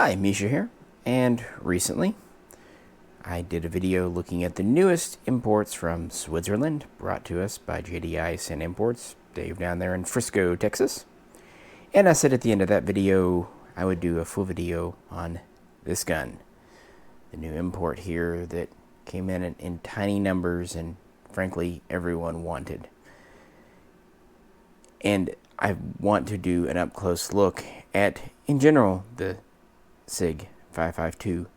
Hi, Misha here, and recently I did a video looking at the newest imports from Switzerland, brought to us by JDI and Imports, Dave down there in Frisco, Texas. And I said at the end of that video I would do a full video on this gun, the new import here that came in tiny numbers and frankly everyone wanted. And I want to do an up-close look at, in general, the SIG 552,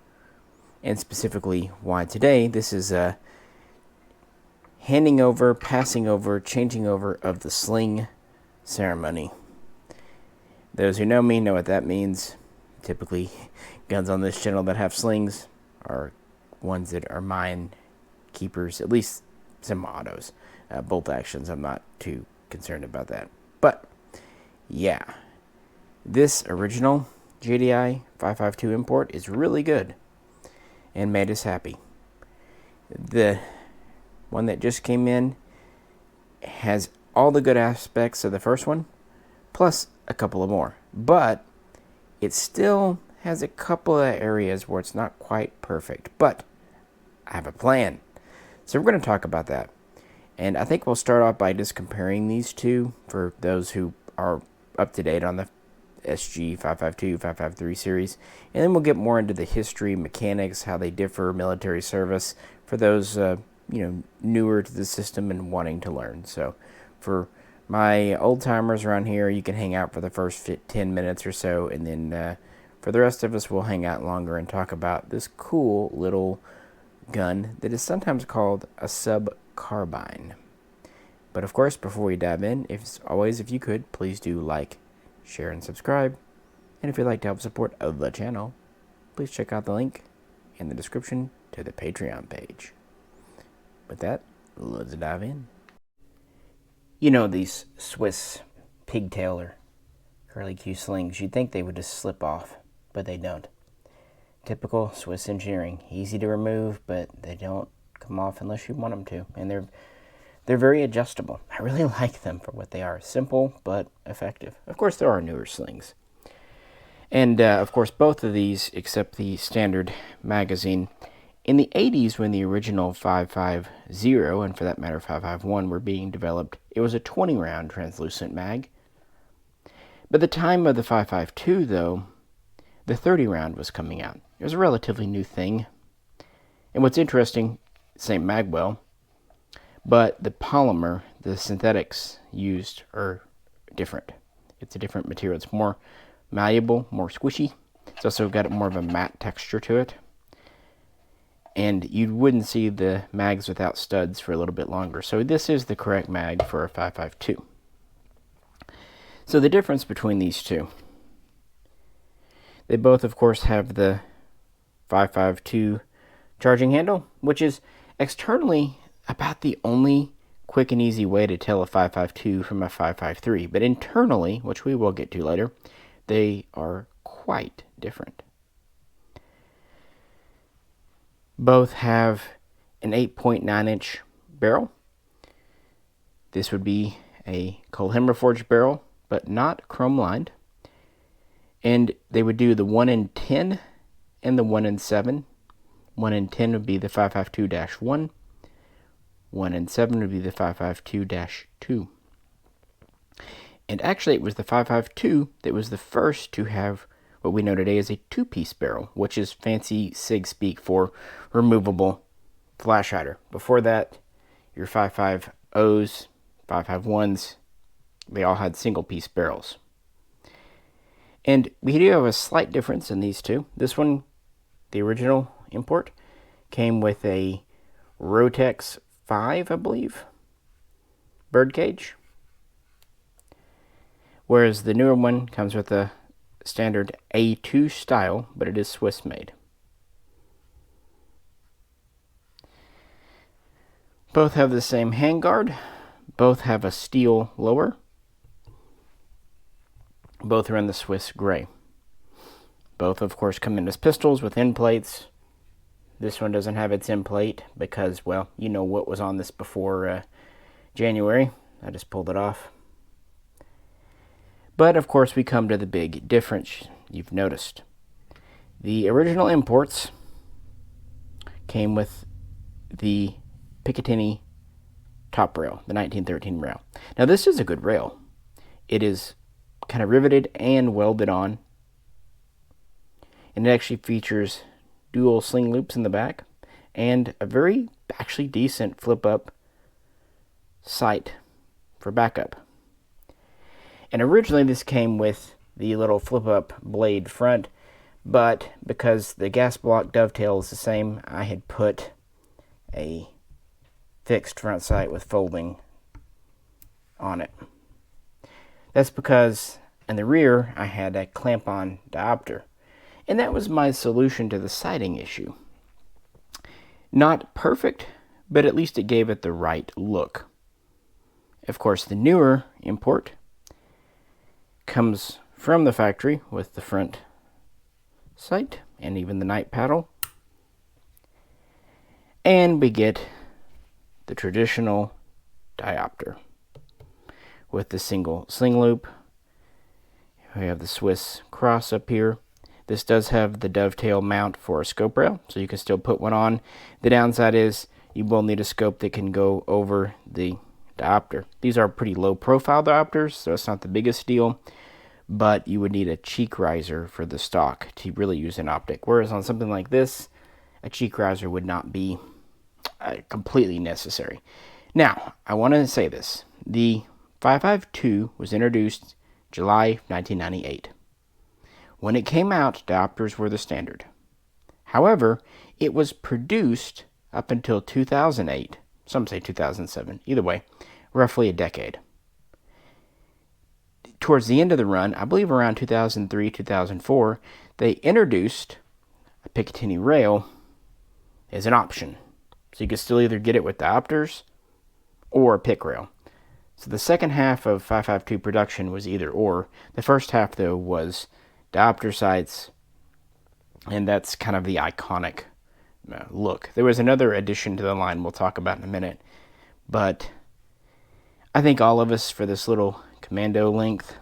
and specifically why today this is a handing over, passing over, changing over of the Sling ceremony. Those who know me know what that means. Typically, guns on this channel that have slings are ones that are mine keepers, at least some autos. Bolt actions, I'm not too concerned about that. But, yeah, this original JDI 552 import is really good and made us happy. The one that just came in has all the good aspects of the first one, plus a couple of more. But it still has a couple of areas where it's not quite perfect. But I have a plan. So we're going to talk about that. And I think we'll start off by just comparing these two for those who are up to date on the SG552, 553 series, and then we'll get more into the history, mechanics, how they differ, military service, for those newer to the system and wanting to learn. So for my old timers around here, you can hang out for the first 10 minutes or so, and then for the rest of us, we'll hang out longer and talk about this cool little gun that is sometimes called a Sub-Carbine. But of course, before we dive in, if you could, please do like, share, and subscribe. And if you'd like to help support the channel, please check out the link in the description to the Patreon page. With that, let's dive in. You know, these Swiss pigtail or curly Q slings, you'd think they would just slip off, but they don't. Typical Swiss engineering. Easy to remove, but they don't come off unless you want them to. And they're very adjustable. I really like them for what they are. Simple, but effective. Of course, there are newer slings. And, of course, both of these, except the standard magazine, in the 80s when the original 550, and for that matter 551, were being developed, it was a 20-round translucent mag. By the time of the 552, though, the 30-round was coming out. It was a relatively new thing. And what's interesting, same magwell, but the polymer, the synthetics used are different. It's a different material. It's more malleable, more squishy. It's also got more of a matte texture to it. And you wouldn't see the mags without studs for a little bit longer. So this is the correct mag for a 552. So the difference between these two. They both, of course, have the 552 charging handle, which is externally about the only quick and easy way to tell a 552 from a 553. But internally, which we will get to later, they are quite different. Both have an 8.9-inch barrel. This would be a Kohlhammer forged barrel, but not chrome lined. And they would do the 1 in 10 and the 1 in 7. 1 in 10 would be the 552-1. 1 in 7 would be the 552-2. And actually, it was the 552 that was the first to have what we know today as a two-piece barrel, which is fancy SIG speak for removable flash hider. Before that, your 550s, 551s, they all had single-piece barrels. And we do have a slight difference in these two. This one, the original import, came with a Rotex 5, I believe, birdcage. Whereas the newer one comes with a standard A2 style, but it is Swiss made. Both have the same handguard. Both have a steel lower. Both are in the Swiss gray. Both, of course, come in as pistols with end plates. This one doesn't have its end plate because, well, you know what was on this before January. I just pulled it off. But, of course, we come to the big difference you've noticed. The original imports came with the Picatinny top rail, the 1913 rail. Now this is a good rail. It is kind of riveted and welded on, and it actually features dual sling loops in the back and a very actually decent flip up sight for backup. And originally this came with the little flip up blade front, but because the gas block dovetail is the same, I had put a fixed front sight with folding on it. That's because in the rear I had a clamp-on diopter, and that was my solution to the sighting issue. Not perfect, but at least it gave it the right look. Of course, the newer import comes from the factory with the front sight and even the night paddle, and we get the traditional diopter with the single sling loop. We have the Swiss cross up here. This does have the dovetail mount for a scope rail, so you can still put one on. The downside is you will need a scope that can go over the diopter. These are pretty low profile diopters, so it's not the biggest deal, but you would need a cheek riser for the stock to really use an optic. Whereas on something like this, a cheek riser would not be completely necessary. Now, I want to say this. The 552 was introduced July 1998. When it came out, diopters were the standard. However, it was produced up until 2008. Some say 2007. Either way, roughly a decade. Towards the end of the run, I believe around 2003, 2004, they introduced a Picatinny rail as an option. So you could still either get it with diopters or a pick rail. So the second half of 552 production was either or. The first half, though, was diopter sights, and that's kind of the iconic look. There was another addition to the line we'll talk about in a minute, but I think all of us, for this little Commando length,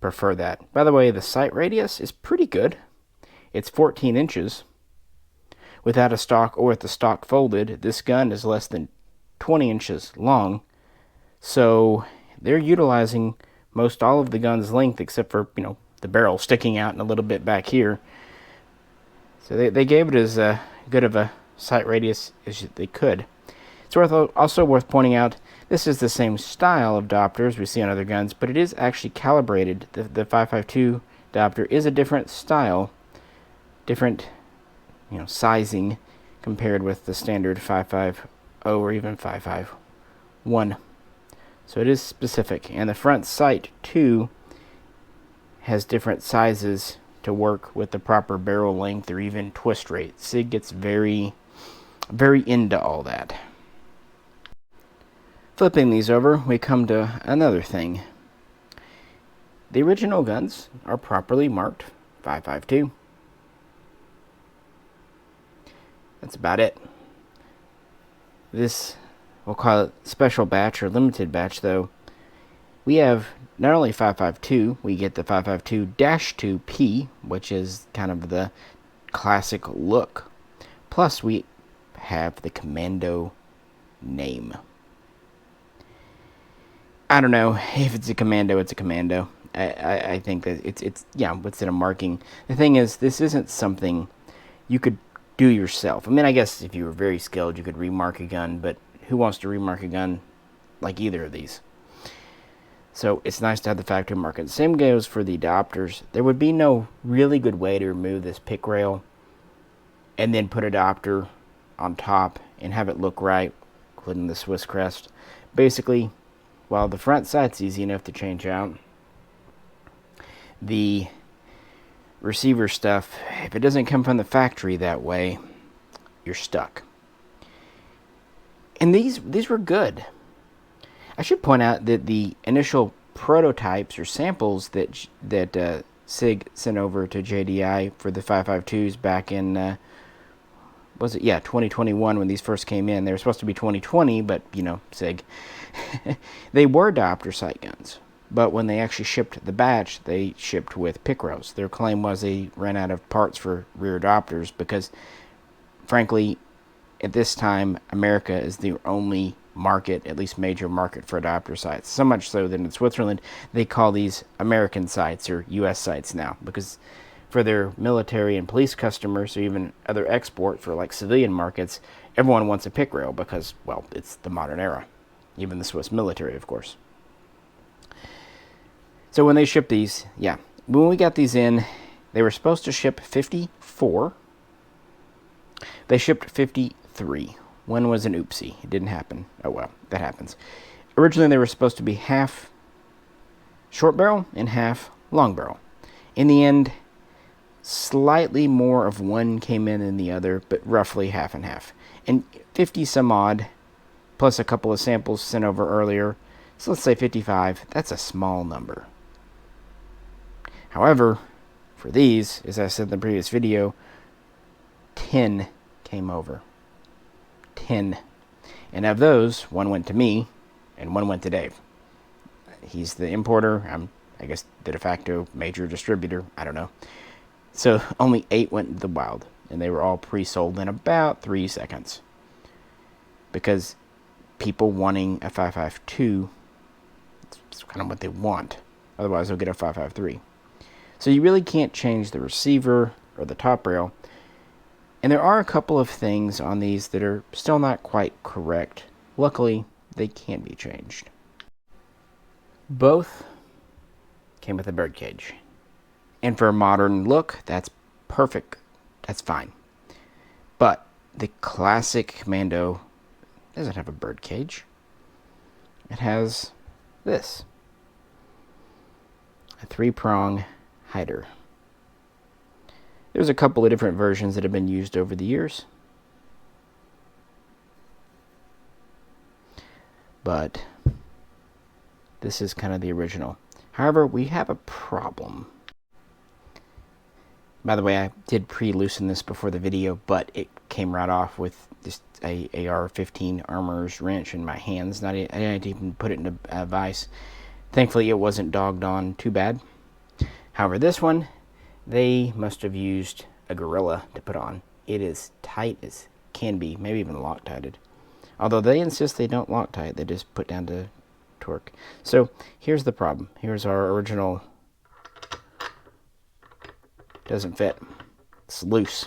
prefer that. By the way, the sight radius is pretty good. It's 14 inches. Without a stock or with the stock folded, this gun is less than 20 inches long, so they're utilizing most all of the gun's length except for, the barrel sticking out and a little bit back here. So they gave it as good of a sight radius as they could. It's also worth pointing out, this is the same style of diopters we see on other guns, but it is actually calibrated. The 552 diopter is a different style, different sizing compared with the standard 550 or even 551. So it is specific, and the front sight too has different sizes to work with the proper barrel length or even twist rate. SIG gets very, very into all that. Flipping these over, we come to another thing. The original guns are properly marked 552. That's about it. This, we'll call it special batch or limited batch, though. We have not only 552, we get the 552-2P, which is kind of the classic look. Plus, we have the Commando name. I don't know if it's a Commando, it's a Commando. I think that it's what's in a marking. The thing is, this isn't something you could do yourself. I mean, I guess if you were very skilled, you could remark a gun, but who wants to remark a gun like either of these? So it's nice to have the factory market. Same goes for the diopters. There would be no really good way to remove this pick rail and then put a diopter on top and have it look right, including the Swiss crest. Basically, while the front sight's easy enough to change out, the receiver stuff, if it doesn't come from the factory that way, you're stuck. And these were good. I should point out that the initial prototypes or samples that SIG sent over to JDI for the 552s back in 2021 when these first came in. They were supposed to be 2020, but SIG. They were diopter sight guns. But when they actually shipped the batch, they shipped with pick rails. Their claim was they ran out of parts for rear adopters because, frankly, at this time, America is the only market, at least major market, for adopter sights. So much so that in Switzerland, they call these American sights or U.S. sights now, because for their military and police customers, or even other export for like civilian markets, everyone wants a pick rail because, well, it's the modern era. Even the Swiss military, of course. So when they shipped these, yeah, when we got these in, they were supposed to ship 54. They shipped 53. One was an oopsie. It didn't happen. Oh well, that happens. Originally, they were supposed to be half short barrel and half long barrel. In the end, slightly more of one came in than the other, but roughly half and half. And 50 some odd, plus a couple of samples sent over earlier. So let's say 55. That's a small number. However, for these, as I said in the previous video, 10 came over. 10. And of those, one went to me, and one went to Dave. He's the importer. I'm, I guess, the de facto major distributor. I don't know. So only 8 went into the wild, and they were all pre-sold in about 3 seconds. Because people wanting a 5.52, it's kind of what they want. Otherwise, they'll get a 5.53. So you really can't change the receiver or the top rail. And there are a couple of things on these that are still not quite correct. Luckily, they can be changed. Both came with a birdcage. And for a modern look, that's perfect. That's fine. But the classic Commando doesn't have a birdcage. It has this. A 3-prong hider. There's a couple of different versions that have been used over the years. But this is kind of the original. However, we have a problem. By the way, I did pre-loosen this before the video, but it came right off with just a AR-15 armorer's wrench in my hands. I didn't even put it in a vise. Thankfully, it wasn't dogged on too bad. However, this one, they must have used a Gorilla to put on. It is tight as can be, maybe even Loctited. Although they insist they don't Loctite, they just put down to torque. So here's the problem. Here's our original. Doesn't fit. It's loose.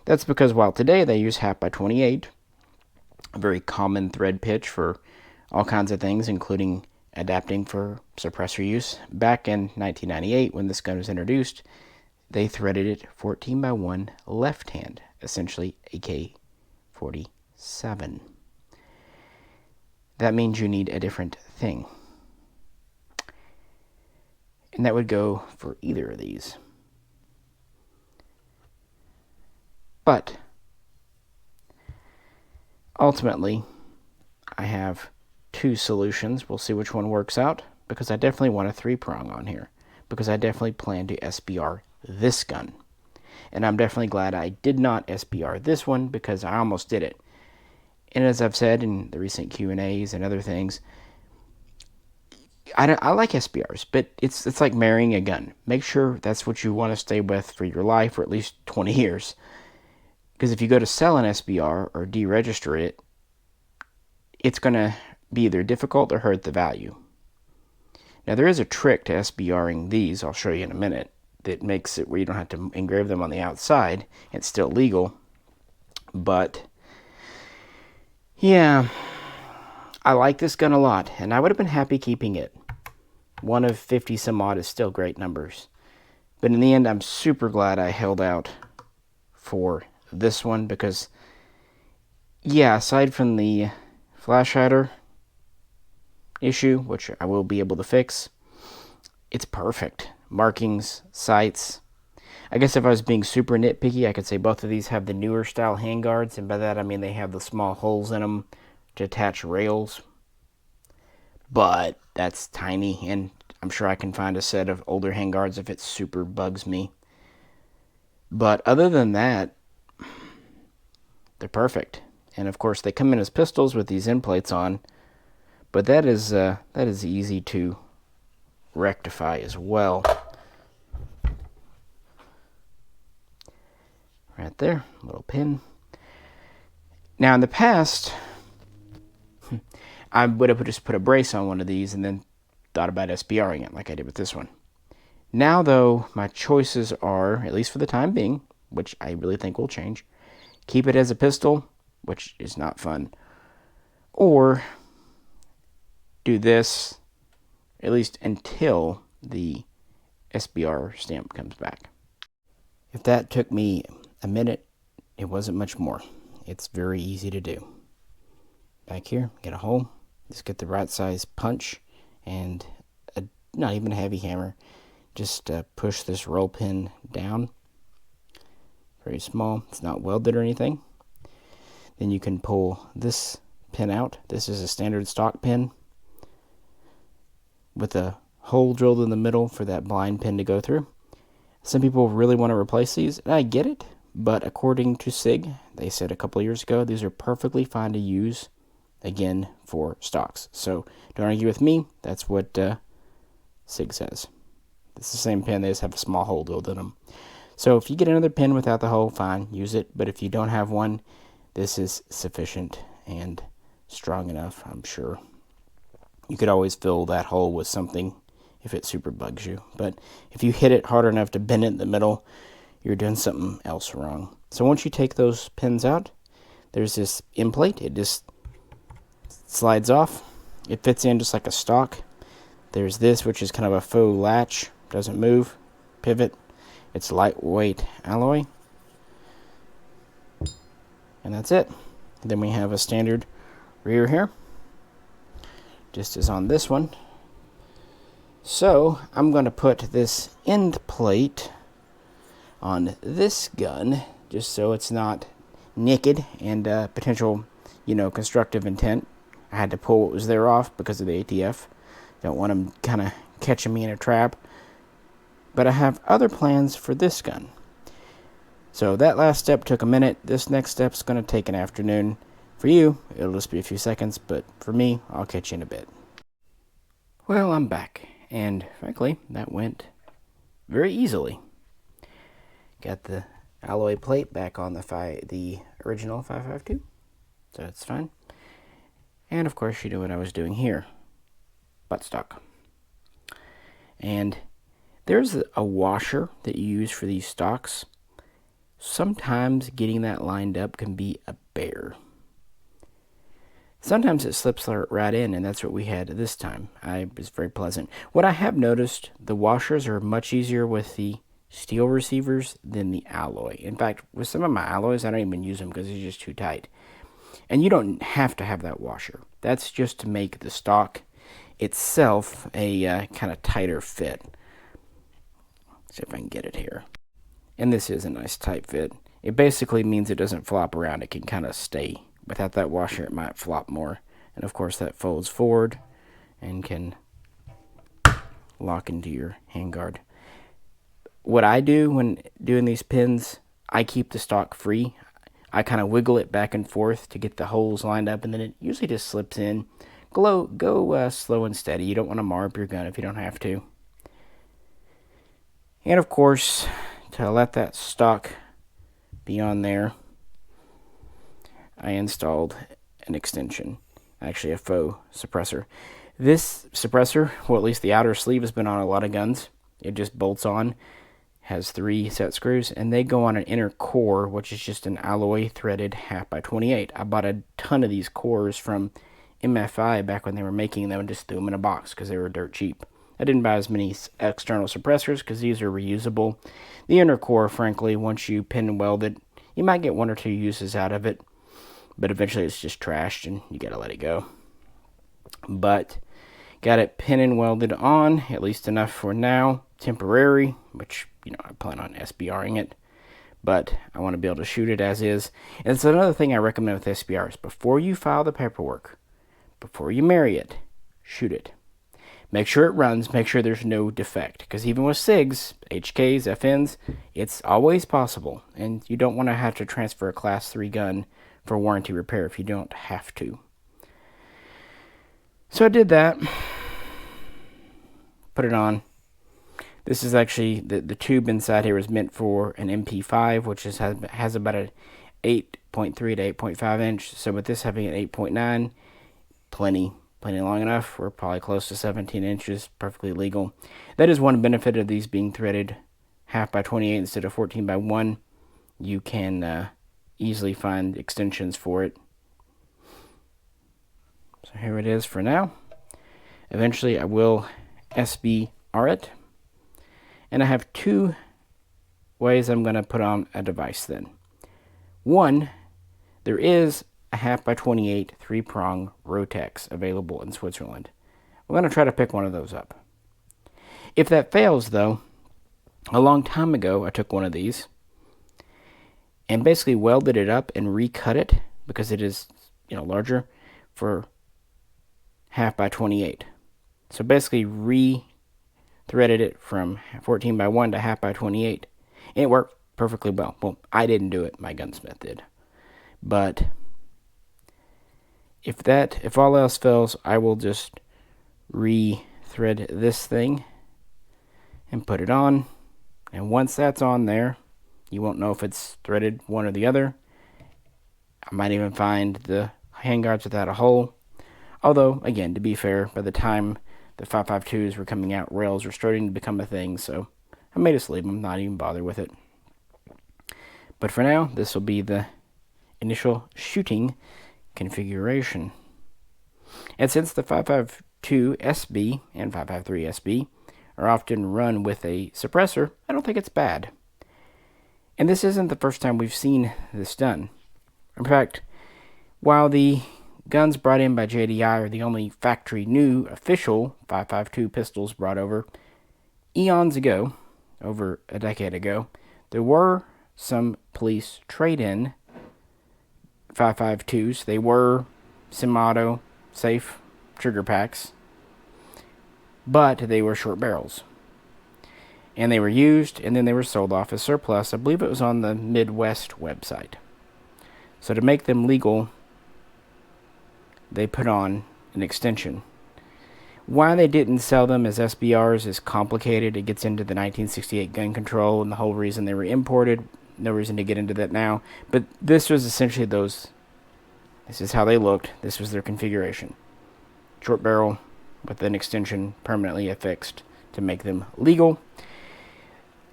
That's because while today they use 1/2x28, a very common thread pitch for all kinds of things, including adapting for suppressor use. Back in 1998, when this gun was introduced, they threaded it 14x1 left hand, essentially AK-47. That means you need a different thing. And that would go for either of these. But ultimately, I have 2 solutions. We'll see which one works out, because I definitely want a 3-prong on here, because I definitely plan to SBR this gun. And I'm definitely glad I did not SBR this one, because I almost did it. And as I've said in the recent Q&As and other things, I like SBRs, but it's like marrying a gun. Make sure that's what you want to stay with for your life, or at least 20 years. Because if you go to sell an SBR or deregister it, it's going to be either difficult or hurt the value. Now, there is a trick to SBRing these, I'll show you in a minute, that makes it where you don't have to engrave them on the outside. It's still legal. But, yeah, I like this gun a lot, and I would have been happy keeping it. 1 of 50 some odd is still great numbers. But in the end, I'm super glad I held out for this one, because, yeah, aside from the flash hider issue, which I will be able to fix, it's perfect. Markings, sights. I guess if I was being super nitpicky, I could say both of these have the newer style handguards, and by that I mean they have the small holes in them to attach rails. But that's tiny, and I'm sure I can find a set of older handguards if it super bugs me. But other than that, they're perfect. And of course, they come in as pistols with these end plates on. But that is easy to rectify as well. Right there, little pin. Now in the past, I would have just put a brace on one of these and then thought about SBRing it like I did with this one. Now though, my choices are, at least for the time being, which I really think will change, keep it as a pistol, which is not fun, or do this, at least until the SBR stamp comes back. If that took me a minute, it wasn't much more. It's very easy to do. Back here, get a hole, just get the right size punch, and not even a heavy hammer. Just push this roll pin down. Very small. It's not welded or anything. Then you can pull this pin out. This is a standard stock pin with a hole drilled in the middle for that blind pin to go through. Some people really want to replace these, and I get it, but according to SIG, they said a couple of years ago, these are perfectly fine to use, again, for stocks. So don't argue with me. That's what SIG says. It's the same pin, they just have a small hole drilled in them. So if you get another pin without the hole, fine, use it. But if you don't have one, this is sufficient and strong enough, I'm sure. You could always fill that hole with something if it super bugs you. But if you hit it hard enough to bend it in the middle, you're doing something else wrong. So once you take those pins out, there's this end plate. It just slides off. It fits in just like a stock. There's this, which is kind of a faux latch. Doesn't move. Pivot. It's lightweight alloy. And that's it. And then we have a standard rear here, just as on this one. So I'm going to put this end plate on this gun, just so it's not naked and potential, constructive intent. I had to pull what was there off because of the ATF. Don't want them kind of catching me in a trap. But I have other plans for this gun. So that last step took a minute. This next step's going to take an afternoon. For you, it'll just be a few seconds, but for me, I'll catch you in a bit. Well, I'm back, and frankly, that went very easily. Got the alloy plate back on the original 552, so it's fine. And of course, you know what I was doing here. Buttstock. And there's a washer that you use for these stocks. Sometimes getting that lined up can be a bear. Sometimes it slips right in, and that's what we had this time. It was very pleasant. What I have noticed, the washers are much easier with the steel receivers than the alloy. In fact, with some of my alloys, I don't even use them because it's just too tight. And you don't have to have that washer. That's just to make the stock itself a kind of tighter fit. See if I can get it here. And this is a nice tight fit. It basically means it doesn't flop around. It can kind of stay. Without that washer, it might flop more. And of course, that folds forward and can lock into your handguard. What I do when doing these pins, I keep the stock free. I kind of wiggle it back and forth to get the holes lined up, and then it usually just slips in. Go slow and steady. You don't want to mar up your gun if you don't have to. And of course, to let that stock be on there, I installed an extension, actually a faux suppressor. This suppressor, well, at least the outer sleeve, has been on a lot of guns. It just bolts on, has 3 set screws, and they go on an inner core, which is just an alloy threaded 1/2x28. I bought a ton of these cores from MFI back when they were making them and just threw them in a box because they were dirt cheap. I didn't buy as many external suppressors because these are reusable. The inner core, frankly, once you pin and weld it, you might get 1 or 2 uses out of it, but eventually it's just trashed and you gotta let it go. But got it pin and welded on, at least enough for now, temporary, which, I plan on SBRing it, but I want to be able to shoot it as is. And it's another thing I recommend with SBRs. Before you file the paperwork, before you marry it, shoot it. Make sure it runs, make sure there's no defect. Because even with SIGs, HKs, FNs, it's always possible. And you don't want to have to transfer a Class 3 gun for warranty repair if you don't have to. So I did that. Put it on. This is actually, the tube inside here is meant for an MP5, which has about a 8.3 to 8.5 inch. So with this having an 8.9, plenty long enough. We're probably close to 17 inches, perfectly legal. That is one benefit of these being threaded half by 28 instead of 14 by 1. You can easily find extensions for it. So here it is for now. Eventually I will SBR it. And I have two ways I'm going to put on a device then. One, there is a half by 28 3-prong Rotex available in Switzerland. I'm going to try to pick one of those up. If that fails though, a long time ago I took one of these and basically welded it up and recut it because it is, larger, for half by 28. So basically re-threaded it from 14 by 1 to half by 28. And it worked perfectly well. Well, I didn't do it, my gunsmith did. But if all else fails, I will just re-thread this thing and put it on. And once that's on there, you won't know if it's threaded one or the other. I might even find the handguards without a hole. Although, again, to be fair, by the time the 5.52s were coming out, rails were starting to become a thing, so I may just leave them, not even bother with it. But for now, this will be the initial shooting configuration. And since the 5.52 SB and 5.53 SB are often run with a suppressor, I don't think it's bad. And this isn't the first time we've seen this done. In fact, while the guns brought in by JDI are the only factory new official 5.52 pistols brought over, eons ago, over a decade ago, there were some police trade-in 5.52s. They were semi-auto, safe trigger packs, but they were short barrels. And they were used, and then they were sold off as surplus. I believe it was on the Midwest website. So to make them legal, they put on an extension. Why they didn't sell them as SBRs is complicated. It gets into the 1968 gun control and the whole reason they were imported. No reason to get into that now. But this was essentially those. This is how they looked. This was their configuration. Short barrel with an extension permanently affixed to make them legal.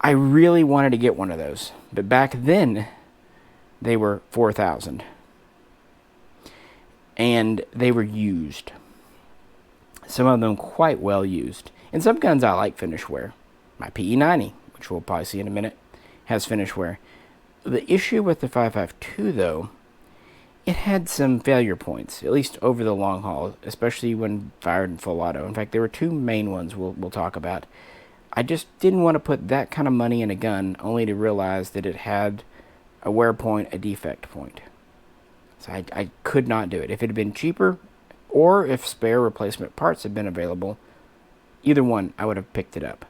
I really wanted to get one of those. But back then, they were $4,000. And they were used. Some of them quite well used. And some guns I like finish wear. My PE90, which we'll probably see in a minute, has finish wear. The issue with the 5.52 though, it had some failure points, at least over the long haul, especially when fired in full auto. In fact, there were two main ones we'll talk about. I just didn't want to put that kind of money in a gun only to realize that it had a wear point, a defect point. So I could not do it. If it had been cheaper, or if spare replacement parts had been available, either one, I would have picked it up.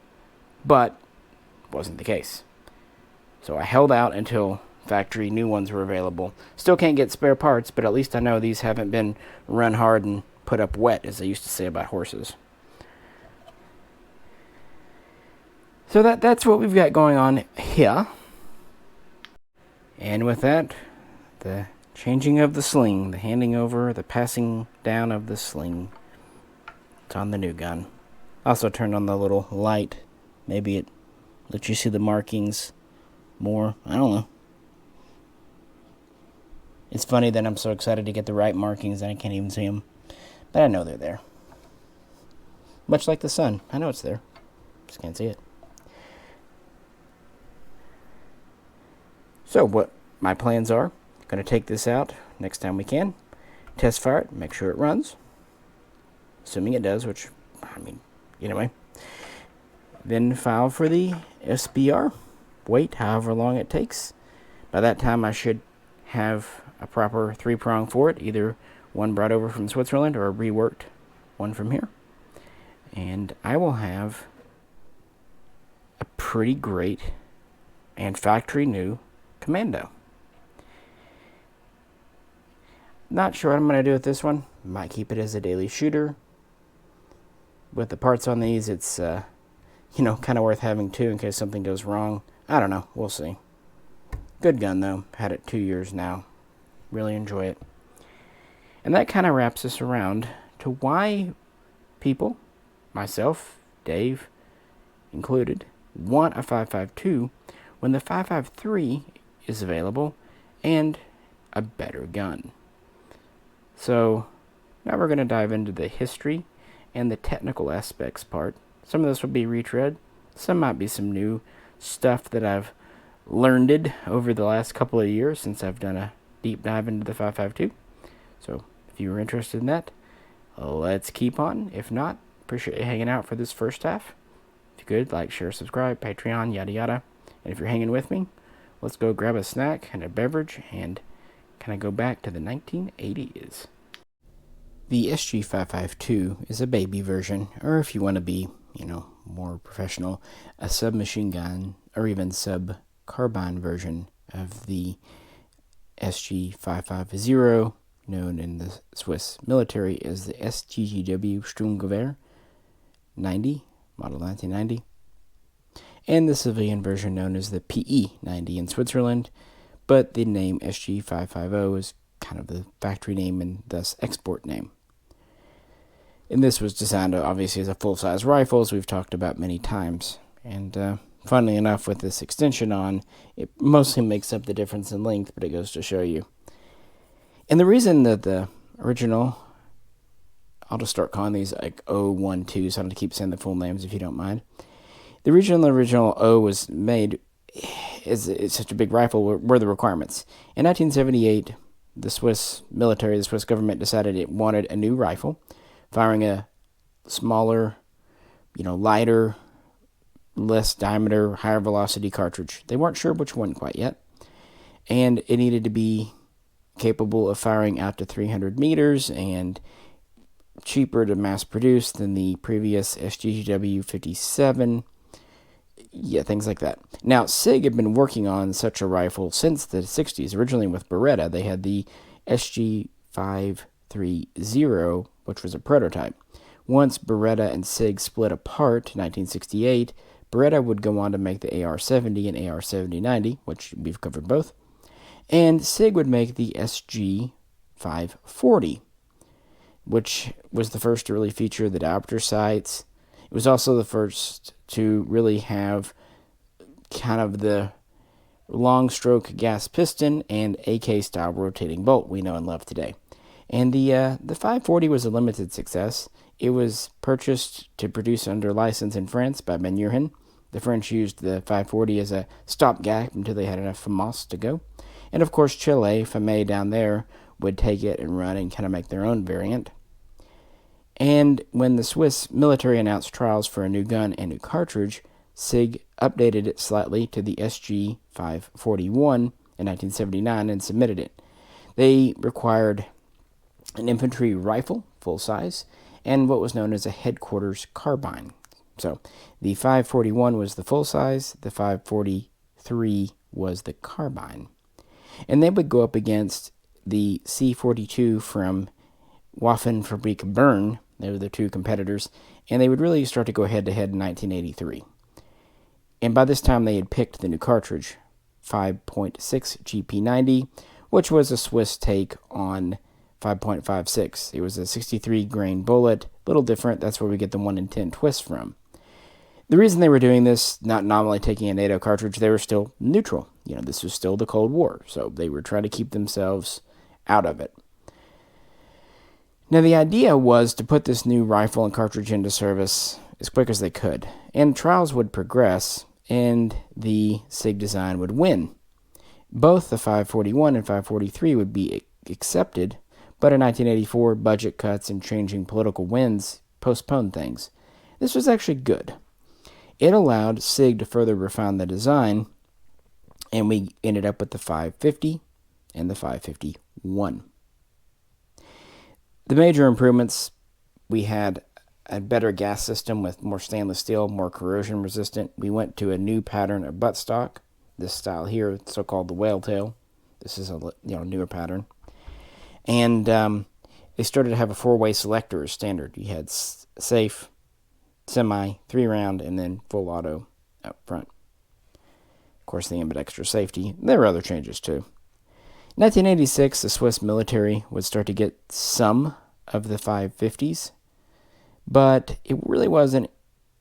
But it wasn't the case. So I held out until factory new ones were available. Still can't get spare parts, but at least I know these haven't been run hard and put up wet, as they used to say about horses. So that's what we've got going on here. And with that, the changing of the sling, the handing over, the passing down of the sling. It's on the new gun. Also turned on the little light. Maybe it lets you see the markings more. I don't know. It's funny that I'm so excited to get the right markings and I can't even see them. But I know they're there. Much like the sun. I know it's there. Just can't see it. So what my plans are, going to take this out next time we can, test fire it, make sure it runs, assuming it does, which, anyway. Then file for the SBR, wait however long it takes. By that time I should have a proper 3-prong for it, either one brought over from Switzerland or a reworked one from here. And I will have a pretty great and factory new Commando. Not sure what I'm going to do with this one. Might keep it as a daily shooter. with the parts on these, it's, kind of worth having two in case something goes wrong. I don't know. We'll see. Good gun, though. Had it 2 years now. Really enjoy it. And that kind of wraps us around to why people, myself, Dave included, want a 5.52 when the 5.53 is available and a better gun. So now we're going to dive into the history and the technical aspects part. Some of this will be retread. Some might be some new stuff that I've learned over the last couple of years since I've done a deep dive into the 5.52. So if you were interested in that, let's keep on. If not, appreciate you hanging out for this first half. If you could, like, share, subscribe, Patreon, yada yada. And if you're hanging with me, let's go grab a snack and a beverage and kind of go back to the 1980s. The SG552 is a baby version, or if you want to be, more professional, a submachine gun or even Sub-Carbine version of the SG550, known in the Swiss military as the SGGW 90, model 1990, and the civilian version known as the PE90 in Switzerland, but the name SG550 is kind of the factory name and thus export name. And this was designed, obviously, as a full-size rifle, as we've talked about many times. And funnily enough, with this extension on, it mostly makes up the difference in length, but it goes to show you. And the reason that the original, I'll just start calling these like 012, so I'm going to keep saying the full names if you don't mind. The original O was made, it's such a big rifle, were the requirements. In 1978, the Swiss military, the Swiss government decided it wanted a new rifle, firing a smaller, lighter, less diameter, higher velocity cartridge. They weren't sure which one quite yet. And it needed to be capable of firing out to 300 meters and cheaper to mass produce than the previous SGW 57. Yeah, things like that. Now, SIG had been working on such a rifle since the 60s. Originally with Beretta, they had the SG530, which was a prototype. Once Beretta and SIG split apart in 1968, Beretta would go on to make the AR-70 and AR-70-90, which we've covered both, and SIG would make the SG540, which was the first to really feature the diopter sights. It was also the first to really have kind of the long stroke gas piston and AK style rotating bolt we know and love today. And the 540 was a limited success. It was purchased to produce under license in France by Ben Herein. The French used the 540 as a stopgap until they had enough FAMAS to go. And of course Chile, FAME down there, would take it and run and kind of make their own variant. And when the Swiss military announced trials for a new gun and new cartridge, SIG updated it slightly to the SG541 in 1979 and submitted it. They required an infantry rifle, full size, and what was known as a headquarters carbine. So the 541 was the full size, the 543 was the carbine. And they would go up against the C42 from Waffenfabrik Bern. They were the two competitors, and they would really start to go head-to-head in 1983. And by this time, they had picked the new cartridge, 5.6 GP90, which was a Swiss take on 5.56. It was a 63 grain bullet, a little different. That's where we get the 1 in 10 twist from. The reason they were doing this, not nominally taking a NATO cartridge, they were still neutral. This was still the Cold War, so they were trying to keep themselves out of it. Now, the idea was to put this new rifle and cartridge into service as quick as they could, and trials would progress, and the SIG design would win. Both the 541 and 543 would be accepted, but in 1984, budget cuts and changing political winds postponed things. This was actually good. It allowed SIG to further refine the design, and we ended up with the 550 and the 551. The major improvements, we had a better gas system with more stainless steel, more corrosion resistant. We went to a new pattern of buttstock, this style here, so-called the whale tail. This is a newer pattern. And they started to have a four-way selector as standard. You had safe, semi, 3-round, and then full auto up front. Of course, the ambit extra safety. There were other changes too. In 1986, the Swiss military would start to get some of the 550s, but it really wasn't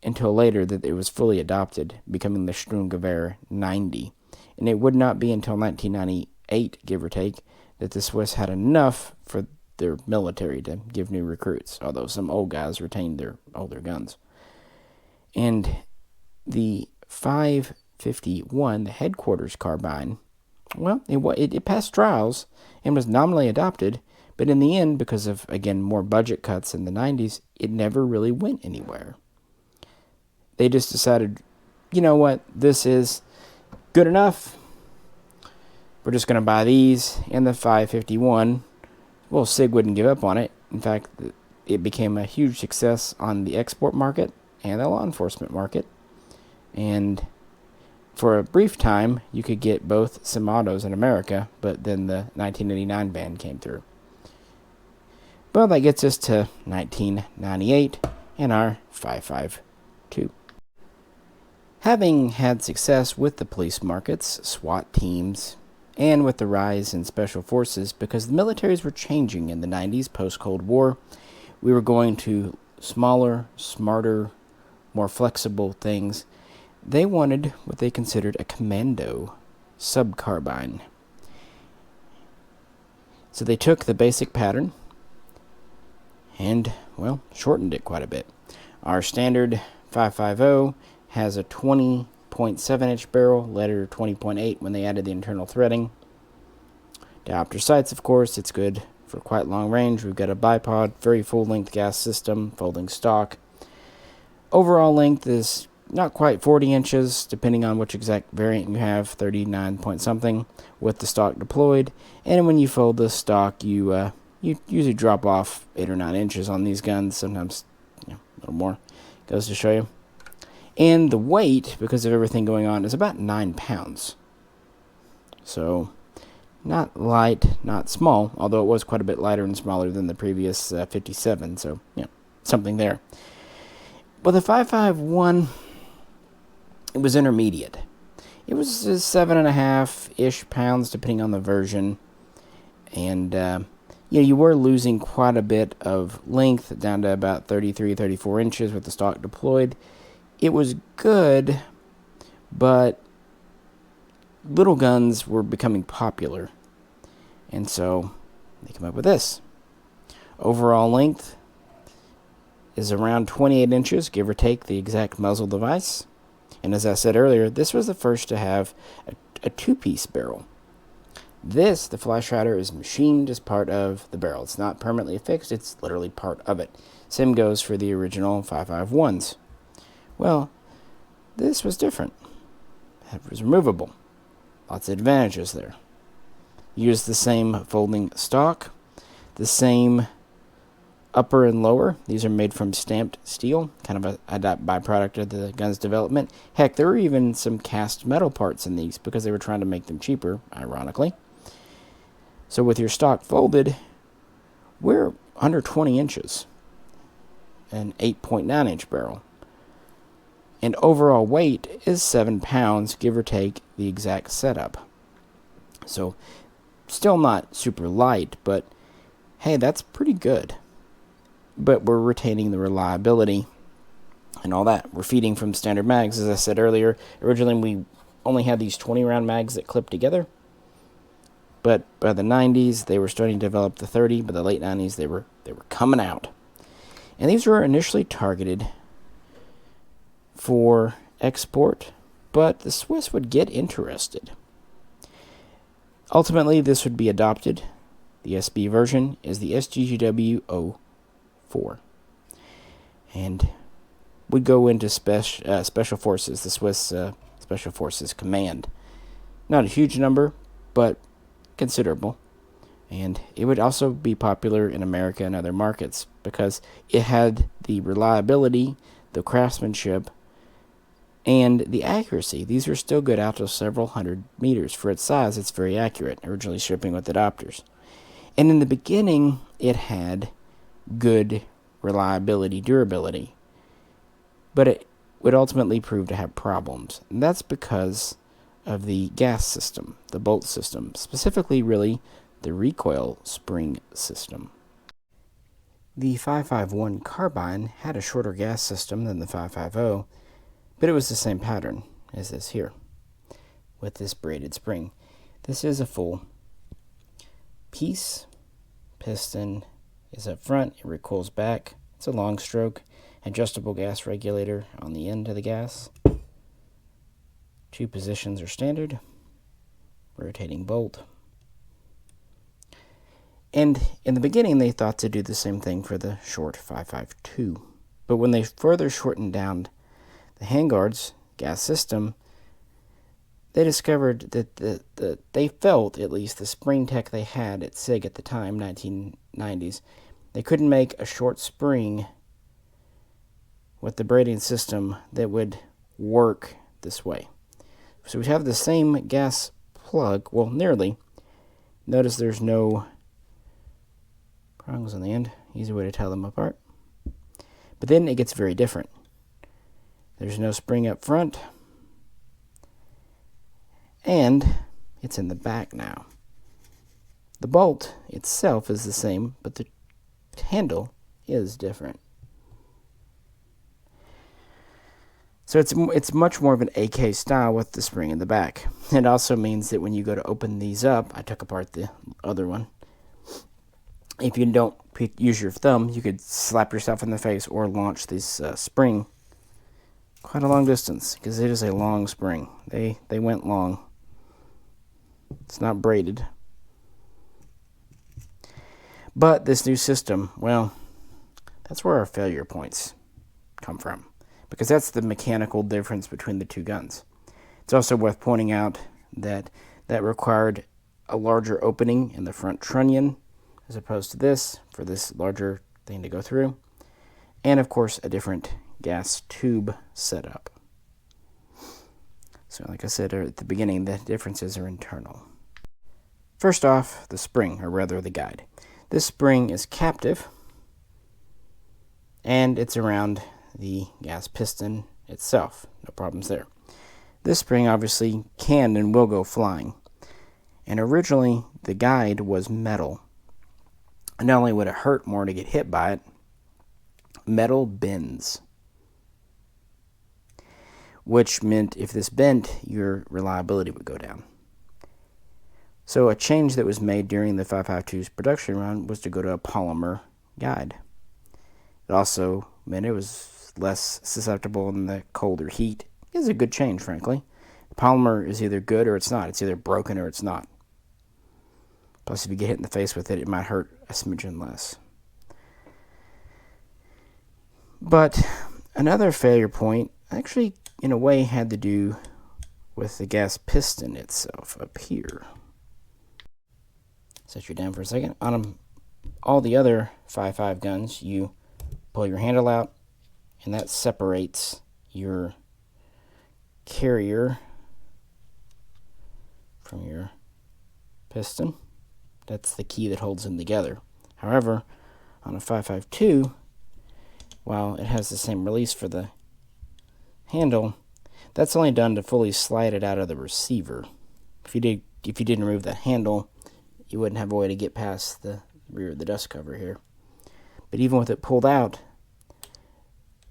until later that it was fully adopted, becoming the Sturmgewehr 90. And it would not be until 1998, give or take, that the Swiss had enough for their military to give new recruits, although some old guys retained their older guns. And the 551, the headquarters carbine, well, it passed trials and was nominally adopted, but in the end, because of, again, more budget cuts in the 90s, it never really went anywhere. They just decided, you know what, this is good enough. We're just going to buy these. And the 551, well, SIG wouldn't give up on it. In fact, it became a huge success on the export market and the law enforcement market. And for a brief time, you could get both semi-autos in America, but then the 1989 ban came through. Well, that gets us to 1998 and our 552. Having had success with the police markets, SWAT teams, and with the rise in special forces, because the militaries were changing in the 90s post-Cold War, we were going to smaller, smarter, more flexible things. They wanted what they considered a Commando Sub-Carbine. So they took the basic pattern and, well, shortened it quite a bit. Our standard 550 has a 20.7-inch barrel, later 20.8 when they added the internal threading. Diopter sights, of course, it's good for quite long range. We've got a bipod, very full-length gas system, folding stock. Overall length is not quite 40 inches, depending on which exact variant you have, 39 point something, with the stock deployed. And when you fold the stock, you usually drop off 8 or 9 inches on these guns, sometimes a little more, goes to show you. And the weight, because of everything going on, is about 9 pounds. So, not light, not small, although it was quite a bit lighter and smaller than the previous 57, so, something there. But the 551, it was intermediate. It was 7.5-ish pounds, depending on the version. And, you were losing quite a bit of length, down to about 33, 34 inches with the stock deployed. It was good, but little guns were becoming popular. And so they came up with this. Overall length is around 28 inches, give or take the exact muzzle device. And as I said earlier, this was the first to have a two-piece barrel. This, the flash rider, is machined as part of the barrel. It's not permanently affixed, it's literally part of it. Same goes for the original 551s. Well, this was different. It was removable. Lots of advantages there. Used the same folding stock, the same upper and lower. These are made from stamped steel, kind of a byproduct of the gun's development. Heck, there were even some cast metal parts in these because they were trying to make them cheaper, ironically. So with your stock folded, we're under 20 inches. An 8.9-inch barrel. And overall weight is 7 pounds, give or take the exact setup. So, still not super light, but hey, that's pretty good. But we're retaining the reliability and all that. We're feeding from standard mags, as I said earlier. Originally, we only had these 20-round mags that clip together. But by the 90s, they were starting to develop the 30. By the late 90s, they were coming out. And these were initially targeted for export, but the Swiss would get interested. Ultimately, this would be adopted. The SB version is the SG552-2P. And would go into Special Forces, the Swiss Special Forces Command. Not a huge number, but considerable. And it would also be popular in America and other markets because it had the reliability, the craftsmanship, and the accuracy. These are still good out to several hundred meters. For its size, it's very accurate, originally shipping with adapters. And in the beginning, it had good reliability, durability. but it would ultimately prove to have problems. And that's because of the gas system, the bolt system, specifically really the recoil spring system. The 551 carbine had a shorter gas system than the 550, but it was the same pattern as this here, with this braided spring. This is a full piece. Piston is up front, it recoils back. It's a long stroke, adjustable gas regulator on the end of the gas. 2 positions are standard, rotating bolt. And in the beginning, they thought to do the same thing for the short 552. But when they further shortened down the handguards gas system, they discovered that they felt, at least the spring tech they had at SIG at the time, 1990s, they couldn't make a short spring with the braiding system that would work this way. So we have the same gas plug, well, nearly. Notice there's no prongs on the end, easy way to tell them apart. But then it gets very different. There's no spring up front, and it's in the back now. The bolt itself is the same, but the handle is different. So it's much more of an AK style with the spring in the back. It also means that when you go to open these up, I took apart the other one. If you don't use your thumb, you could slap yourself in the face or launch this spring quite a long distance, because it is a long spring. They went long. It's not braided. But this new system, well, that's where our failure points come from, because that's the mechanical difference between the two guns. It's also worth pointing out that that required a larger opening in the front trunnion as opposed to this, for this larger thing to go through. And of course, a different gas tube setup. So like I said at the beginning, the differences are internal. First off, the spring, or rather the guide. This spring is captive, and it's around the gas piston itself. No problems there. This spring obviously can and will go flying. And originally, the guide was metal. And not only would it hurt more to get hit by it, metal bends. Which meant if this bent, your reliability would go down. So a change that was made during the 552's production run was to go to a polymer guide. It also meant it was less susceptible in the cold or heat. It was a good change, frankly. Polymer is either good or it's not. It's either broken or it's not. Plus, if you get hit in the face with it, it might hurt a smidgen less. But another failure point actually, in a way, had to do with the gas piston itself up here. Set you down for a second. On all the other 5.5 guns, you pull your handle out, and that separates your carrier from your piston. That's the key that holds them together. However, on a 5.52, while it has the same release for the handle, that's only done to fully slide it out of the receiver. If you didn't remove the handle, you wouldn't have a way to get past the rear of the dust cover here. But even with it pulled out,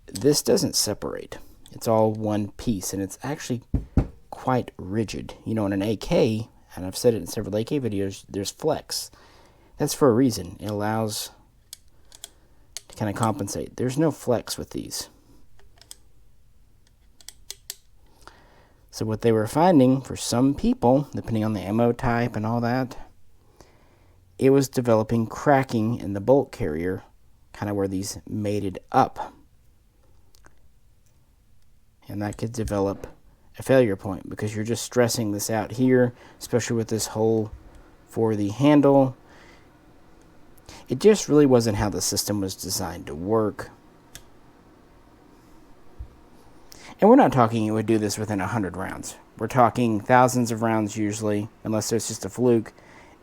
this doesn't separate. It's all one piece, and it's actually quite rigid. You know, in an AK, and I've said it in several AK videos, there's flex. That's for a reason. It allows to kind of compensate. There's no flex with these. So what they were finding for some people, depending on the ammo type and all that, it was developing cracking in the bolt carrier, kind of where these mated up. And that could develop a failure point because you're just stressing this out here, especially with this hole for the handle. It just really wasn't how the system was designed to work. And we're not talking it would do this within 100 rounds. We're talking thousands of rounds usually, unless there's just a fluke,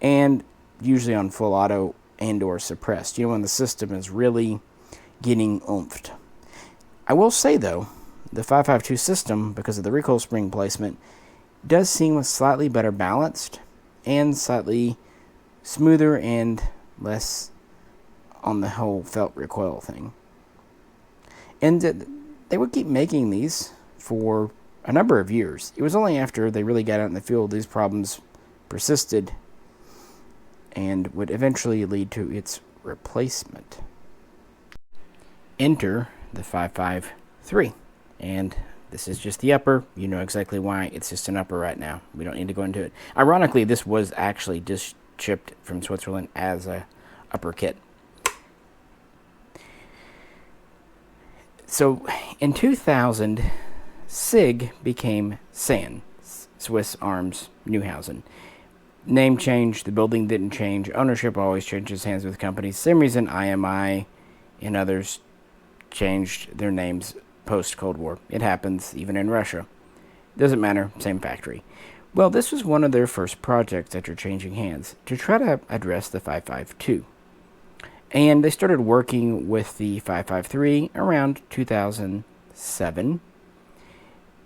and usually on full auto and or suppressed. You know, when the system is really getting oomphed. I will say, though, the 5.52 system, because of the recoil spring placement, does seem slightly better balanced and slightly smoother and less on the whole felt recoil thing. And they would keep making these for a number of years. It was only after they really got out in the field these problems persisted and would eventually lead to its replacement. Enter the 5.53. And this is just the upper. You know exactly why. It's just an upper right now. We don't need to go into it. Ironically, this was actually just shipped from Switzerland as a upper kit. So in 2000, SIG became SAN, Swiss Arms Neuhausen. Name change, the building didn't change. Ownership always changes hands with companies. Same reason IMI and others changed their names post-Cold War. It happens even in Russia. Doesn't matter, same factory. Well, this was one of their first projects after changing hands to try to address the 5.52. And they started working with the 5.53 around 2007.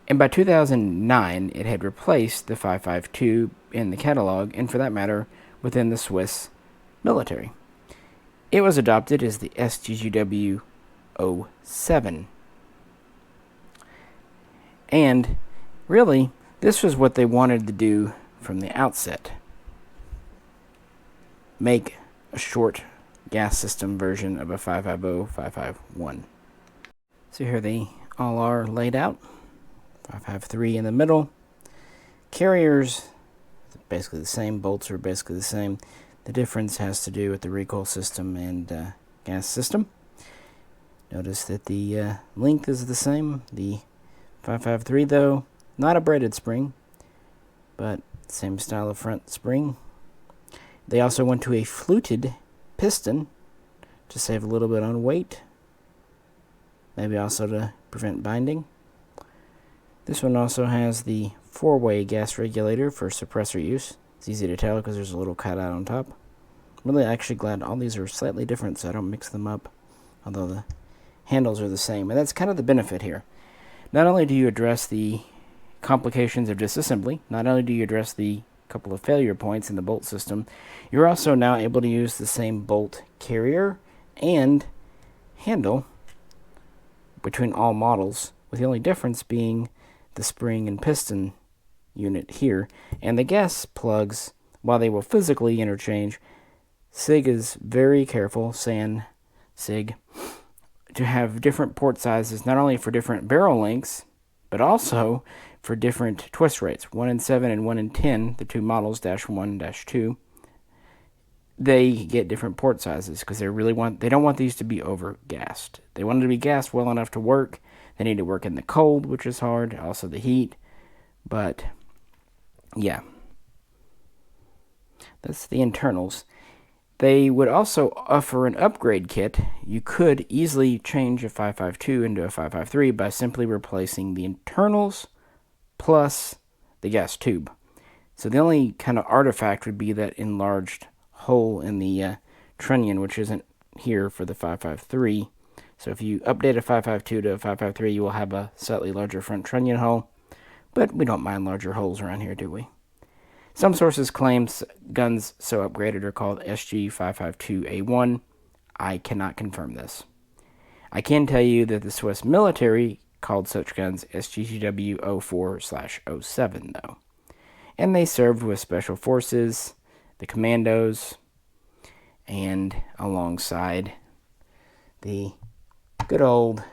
And by 2009, it had replaced the 5.52 in the catalog, and for that matter, within the Swiss military. It was adopted as the SGGW-07. And really, this was what they wanted to do from the outset. Make a short gas system version of a 5.50, 5.51. So here they all are laid out. 5.53 in the middle. Carriers, basically the same. Bolts are basically the same. The difference has to do with the recoil system and gas system. Notice that the length is the same. The 5.53, though, not a braided spring, but same style of front spring. They also went to a fluted piston to save a little bit on weight, maybe also to prevent binding. This one also has the 4-way gas regulator for suppressor use. It's easy to tell because there's a little cutout on top. I'm really actually glad all these are slightly different so I don't mix them up, although the handles are the same. And that's kind of the benefit here. Not only do you address the complications of disassembly, not only do you address the couple of failure points in the bolt system, you're also now able to use the same bolt carrier and handle between all models, with the only difference being the spring and piston unit here. And the gas plugs, while they will physically interchange, SIG is very careful, SIG, to have different port sizes, not only for different barrel lengths, but also for different twist rates, 1 in 7 and 1 in 10, the two models, -1, -2. They get different port sizes because they don't want these to be over gassed. They want them to be gassed well enough to work. They need to work in the cold, which is hard, also the heat. But yeah, that's the internals. They would also offer an upgrade kit. You could easily change a 5.52 into a 5.53 by simply replacing the internals plus the gas tube. So the only kind of artifact would be that enlarged hole in the trunnion, which isn't here for the 5.53. So if you update a 5.52 to a 5.53, you will have a slightly larger front trunnion hole. But we don't mind larger holes around here, do we? Some sources claim guns so upgraded are called SG552-2P. I cannot confirm this. I can tell you that the Swiss military called such guns SGGW-04/07, though. And they served with special forces, the Commandos, and alongside the good old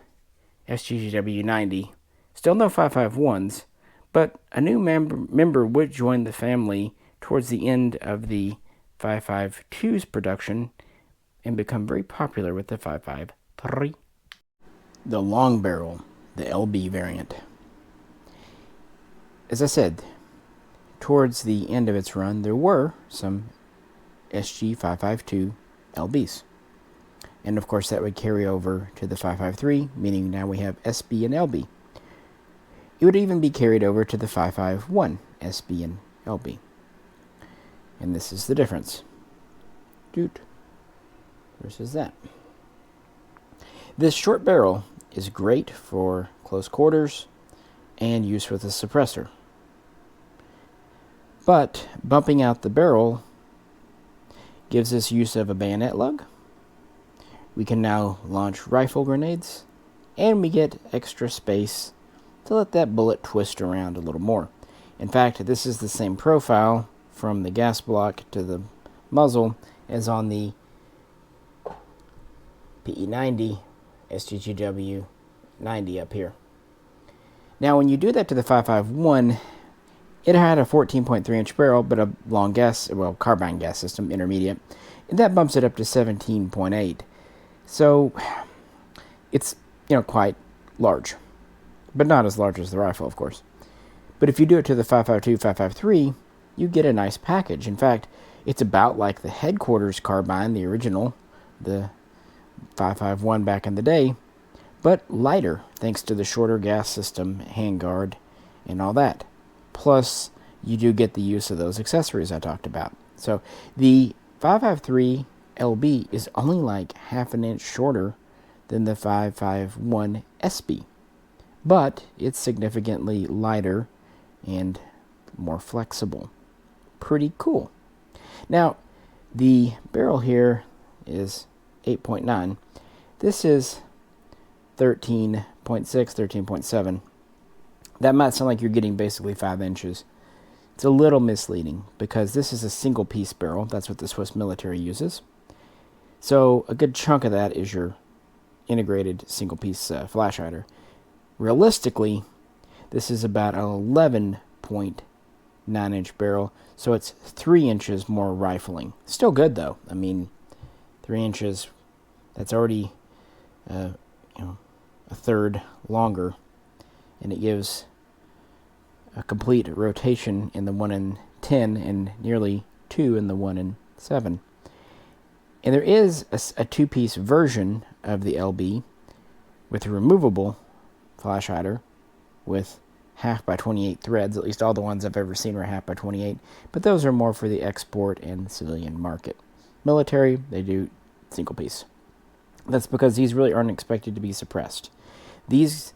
SGGW-90. Still no 5.51s, but a new member would join the family towards the end of the 5.52's production and become very popular with the 5.53. The long barrel, the LB variant. As I said, towards the end of its run, there were some SG552 LBs. And of course, that would carry over to the 5.53, meaning now we have SB and LB. It would even be carried over to the 5.51, SB and LB. And this is the difference. Versus that. This short barrel is great for close quarters and use with a suppressor. But bumping out the barrel gives us use of a bayonet lug. We can now launch rifle grenades, and we get extra space to let that bullet twist around a little more. In fact, this is the same profile from the gas block to the muzzle as on the PE90 SG552-2P up here. Now, when you do that to the 5.51, it had a 14.3-inch barrel, but a long carbine gas system, intermediate, and that bumps it up to 17.8. So it's, quite large, but not as large as the rifle, of course. But if you do it to the 5.52, 5.53, you get a nice package. In fact, it's about like the headquarters carbine, the original, the 5.51 back in the day, but lighter thanks to the shorter gas system, handguard, and all that. Plus, you do get the use of those accessories I talked about. So the 5.53 LB is only like half an inch shorter than the 5.51 SB, but it's significantly lighter and more flexible. Pretty cool. Now, the barrel here is 8.9. This is 13.6, 13.7. That might sound like you're getting basically 5 inches. It's a little misleading because this is a single piece barrel. That's what the Swiss military uses. So a good chunk of that is your integrated single piece flash hider. Realistically, this is about an 11.9-inch barrel, so it's 3 inches more rifling. Still good though. I mean, 3 inches, that's already a third longer, and it gives a complete rotation in the 1 in 10 and nearly 2 in the 1 in 7. And there is a two-piece version of the LB with a removable flash hider with 1/2 by 28 threads. At least all the ones I've ever seen are 1/2 by 28, but those are more for the export and civilian market. Military, they do single piece. That's because these really aren't expected to be suppressed. These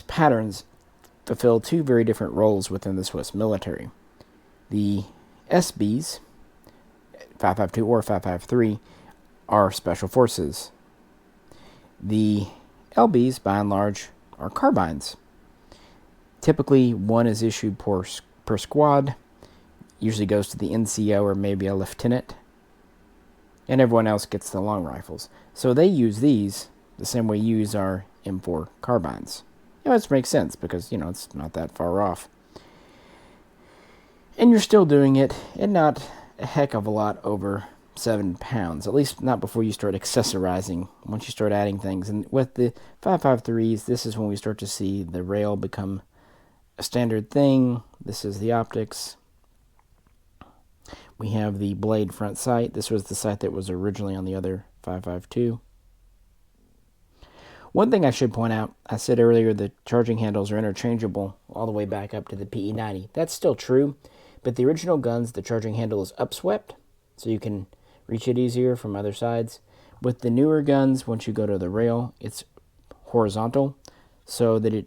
patterns fulfill two very different roles within the Swiss military. The SBs, 5.52 or 5.53, are special forces. The LBs, by and large, are carbines. Typically, one is issued per squad, usually goes to the NCO or maybe a lieutenant, and everyone else gets the long rifles. So they use these the same way you use our M4 carbines. It makes sense because, it's not that far off. And you're still doing it, and not a heck of a lot over 7 pounds, at least not before you start accessorizing, once you start adding things. And with the 5.53s, this is when we start to see the rail become a standard thing. This is the optics. We have the blade front sight. This was the sight that was originally on the other 5.52. One thing I should point out, I said earlier the charging handles are interchangeable all the way back up to the PE90. That's still true, but the original guns, the charging handle is upswept, so you can reach it easier from other sides. With the newer guns, once you go to the rail, it's horizontal, so that it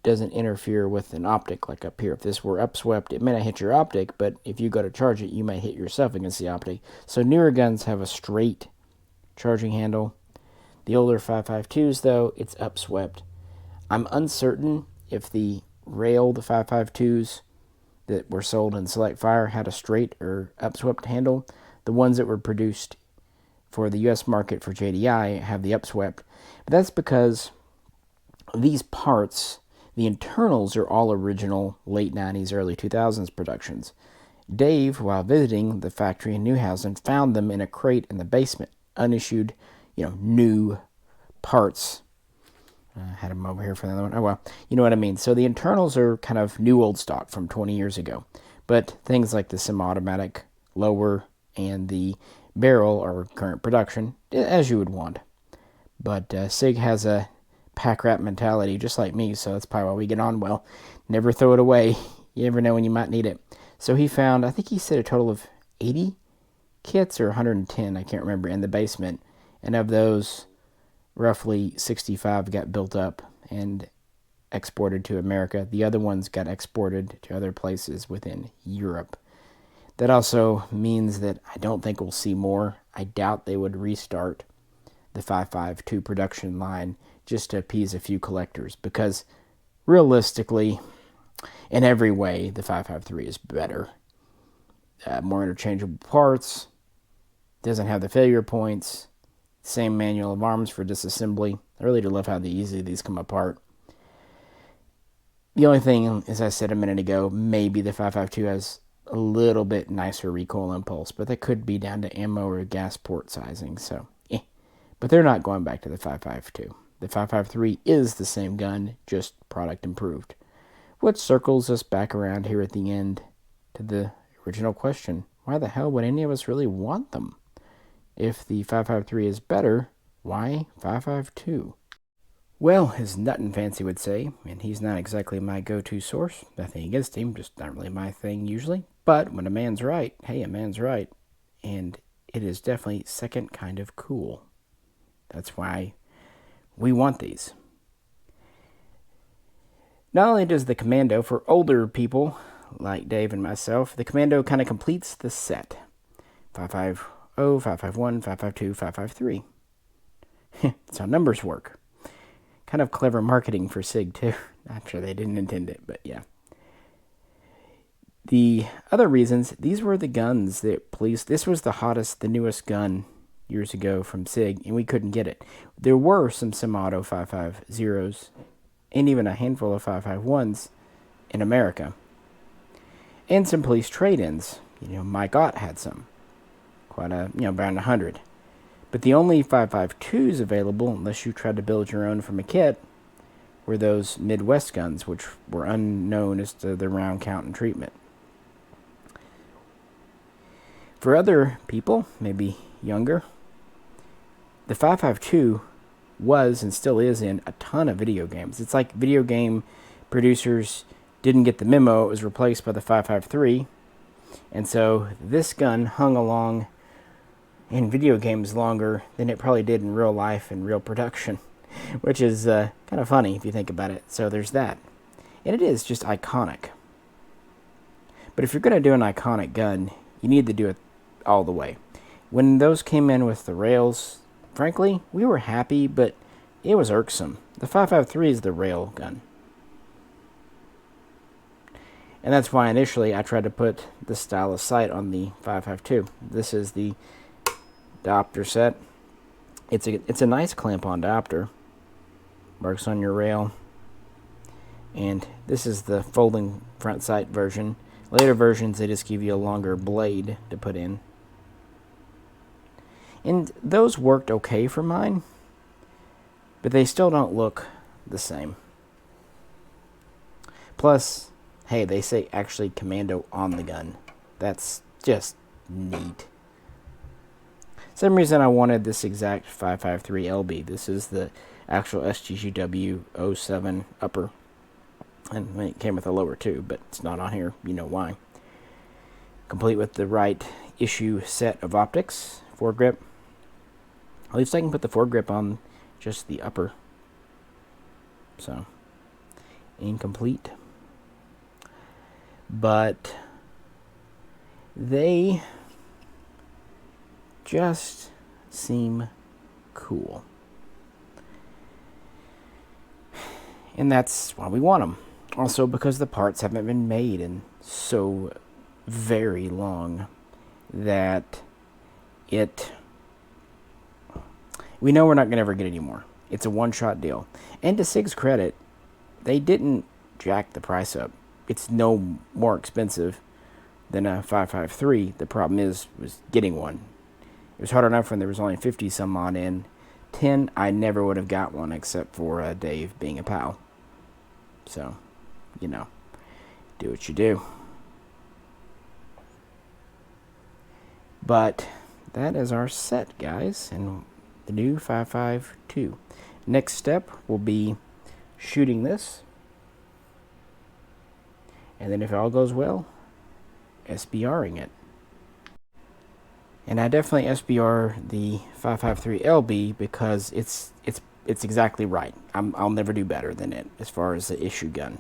doesn't interfere with an optic like up here. If this were upswept, it may not hit your optic, but if you go to charge it, you might hit yourself against the optic. So newer guns have a straight charging handle. The older 5.52s, though, it's upswept. I'm uncertain if the railed 5.52s that were sold in Select Fire had a straight or upswept handle. The ones that were produced for the U.S. market for JDI have the upswept. But that's because these parts, the internals, are all original late 90s, early 2000s productions. Dave, while visiting the factory in Newhausen, found them in a crate in the basement, unissued, new parts. I had them over here for the other one. Oh, well, you know what I mean. So the internals are kind of new old stock from 20 years ago. But things like the semi-automatic lower and the barrel are current production, as you would want. But SIG has a pack rat mentality, just like me, so that's probably why we get on well. Never throw it away. You never know when you might need it. So he found, I think he said a total of 80 kits or 110, I can't remember, in the basement. And of those, roughly 65 got built up and exported to America. The other ones got exported to other places within Europe. That also means that I don't think we'll see more. I doubt they would restart the 552 production line just to appease a few collectors, because realistically, in every way, the 553 is better. More interchangeable parts, doesn't have the failure points, same manual of arms for disassembly. I really do love how easily these come apart. The only thing, as I said a minute ago, maybe the 552 has a little bit nicer recoil impulse, but that could be down to ammo or gas port sizing, so But they're not going back to the 552. The 553 is the same gun, just product improved. Which circles us back around here at the end to the original question. Why the hell would any of us really want them? If the 553 is better, why 552? Well, as Nuttin Fancy would say, and he's not exactly my go-to source, nothing against him, just not really my thing usually, but when a man's right, hey, a man's right, and it is definitely second kind of cool. That's why we want these. Not only does the Commando, for older people like Dave and myself, the Commando kind of completes the set. 550, 551, 552, 553. That's how numbers work. Kind of clever marketing for SIG, too. Not sure they didn't intend it, but yeah. The other reasons, these were the guns that police. This was the hottest, the newest gun years ago from SIG, and we couldn't get it. There were some semi-auto 550s and even a handful of 551s in America. And some police trade-ins. Mike Ott had some. Quite around 100. But the only 552s available, unless you tried to build your own from a kit, were those Midwest guns, which were unknown as to the round count and treatment. For other people, maybe younger, the 552 was and still is in a ton of video games. It's like video game producers didn't get the memo. It was replaced by the 553. And so this gun hung along in video games longer than it probably did in real life and real production, which is kind of funny if you think about it. So there's that. And it is just iconic. But if you're going to do an iconic gun, you need to do it all the way. When those came in with the rails, frankly, we were happy, but it was irksome. The 553 is the rail gun. And that's why initially I tried to put this style of sight on the 552. This is the diopter set. It's a nice clamp-on diopter. Works on your rail. And this is the folding front sight version. Later versions, they just give you a longer blade to put in. And those worked okay for mine, but they still don't look the same. Plus, hey, they say actually Commando on the gun. That's just neat. Same reason I wanted this exact 553 LB. This is the actual SG552-2P upper. And it came with a lower too, but it's not on here. You know why. Complete with the right issue set of optics, foregrip. At least I can put the foregrip on just the upper. So, incomplete. But they just seem cool. And that's why we want them. Also because the parts haven't been made in so very long that we know we're not going to ever get any more. It's a one-shot deal. And to SIG's credit, they didn't jack the price up. It's no more expensive than a 553. The problem was getting one. It was hard enough when there was only 50 some odd in. 10, I never would have got one except for Dave being a pal. So, do what you do. But that is our set, guys, and the new 552. Next step will be shooting this, and then if all goes well, SBRing it. And I definitely SBR the 553LB because it's exactly right. I'll never do better than it as far as the issue gun.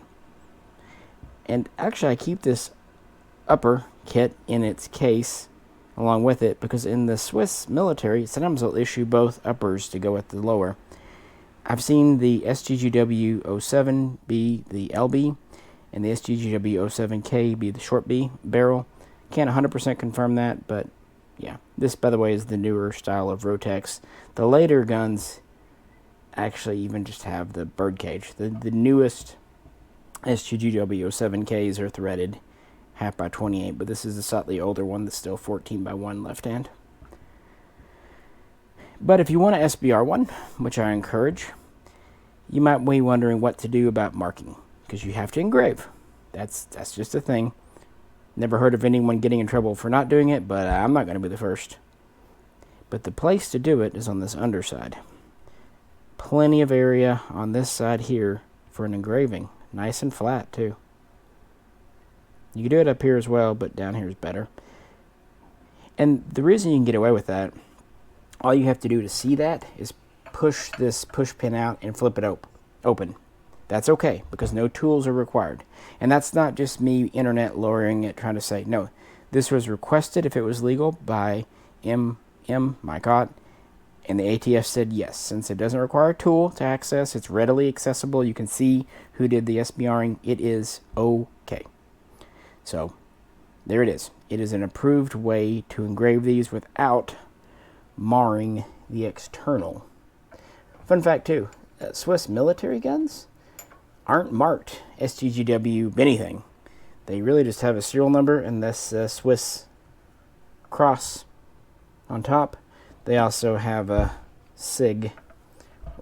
And actually, I keep this upper kit in its case along with it because in the Swiss military, sometimes they'll issue both uppers to go with the lower. I've seen the SGGW-07 be the LB and the SGGW-07K be the short B barrel. Can't 100% confirm that, but yeah. This, by the way, is the newer style of Rotex. The later guns actually even just have the birdcage. The newest SGGW-07Ks are threaded half by 28, but this is a slightly older one that's still 14 by 1 left hand. But if you want to SBR one, which I encourage, you might be wondering what to do about marking, because you have to engrave. That's just a thing. Never heard of anyone getting in trouble for not doing it, but I'm not going to be the first. But the place to do it is on this underside. Plenty of area on this side here for an engraving. Nice and flat, too. You can do it up here as well, but down here is better. And the reason you can get away with that, all you have to do to see that is push this push pin out and flip it open. That's okay, because no tools are required. And that's not just me internet lawyering it, trying to say, no, this was requested if it was legal by Mike Ott, and the ATF said yes. Since it doesn't require a tool to access, it's readily accessible, you can see who did the SBRing, it is okay. So, there it is. It is an approved way to engrave these without marring the external. Fun fact too, Swiss military guns aren't marked SGGW anything. They really just have a serial number and this Swiss cross on top. They also have a SIG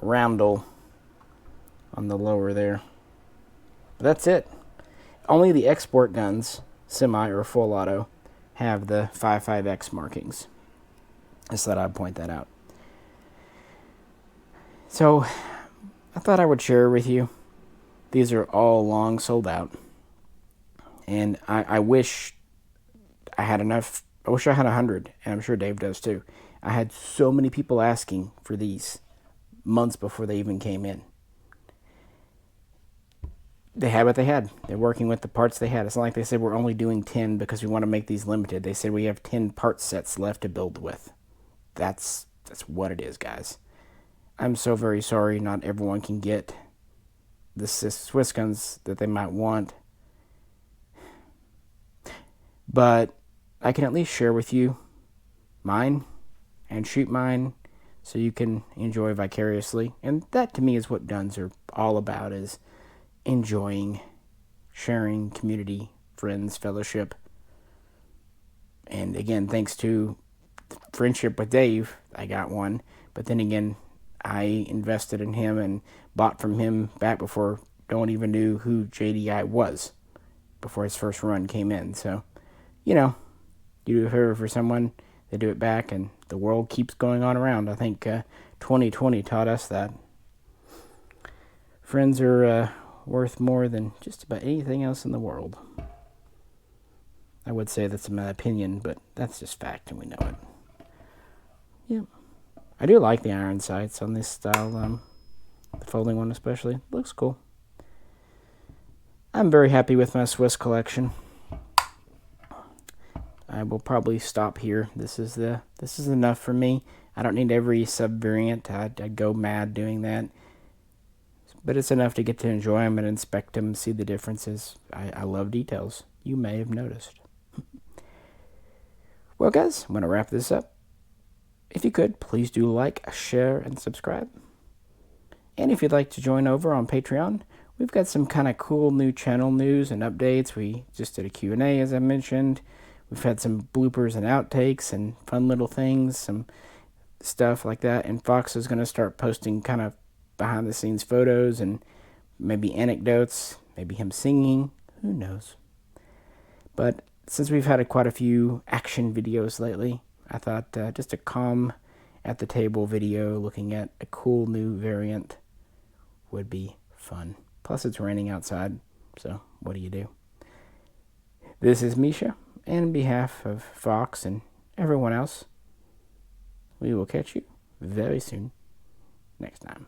roundel on the lower there. But that's it. Only the export guns, semi or full auto, have the 55X markings. Just thought I'd point that out. So, I thought I would share with you. These are all long sold out. And I wish I had enough. I wish I had 100, and I'm sure Dave does too. I had so many people asking for these months before they even came in. They had what they had. They're working with the parts they had. It's not like they said we're only doing 10 because we want to make these limited. They said we have 10 part sets left to build with. That's what it is, guys. I'm so very sorry not everyone can get the Swiss guns that they might want. But I can at least share with you mine and shoot mine so you can enjoy vicariously. And that to me is what guns are all about, is enjoying, sharing, community, friends, fellowship. And again, thanks to friendship with Dave, I got one. But then again, I invested in him and bought from him back before no one even knew who JDI was, before his first run came in. So, you know, you do a favor for someone, they do it back, and the world keeps going on around. I think 2020 taught us that. Friends are worth more than just about anything else in the world. I would say that's my opinion, but that's just fact, and we know it. Yep. I do like the iron sights on this style, the folding one especially. Looks cool. I'm very happy with my Swiss collection. I will probably stop here. This is enough for me. I don't need every sub variant. I'd go mad doing that. But it's enough to get to enjoy them and inspect them, see the differences. I love details. You may have noticed. Well, guys, I'm going to wrap this up. If you could, please do like, share, and subscribe. And if you'd like to join over on Patreon, we've got some kind of cool new channel news and updates. We just did a Q&A, as I mentioned. We've had some bloopers and outtakes and fun little things, some stuff like that. And Fox is going to start posting kind of behind-the-scenes photos and maybe anecdotes, maybe him singing. Who knows? But since we've had quite a few action videos lately, I thought just a calm at the table video looking at a cool new variant would be fun. Plus it's raining outside, so what do you do? This is Misha, and on behalf of Fox and everyone else, we will catch you very soon next time.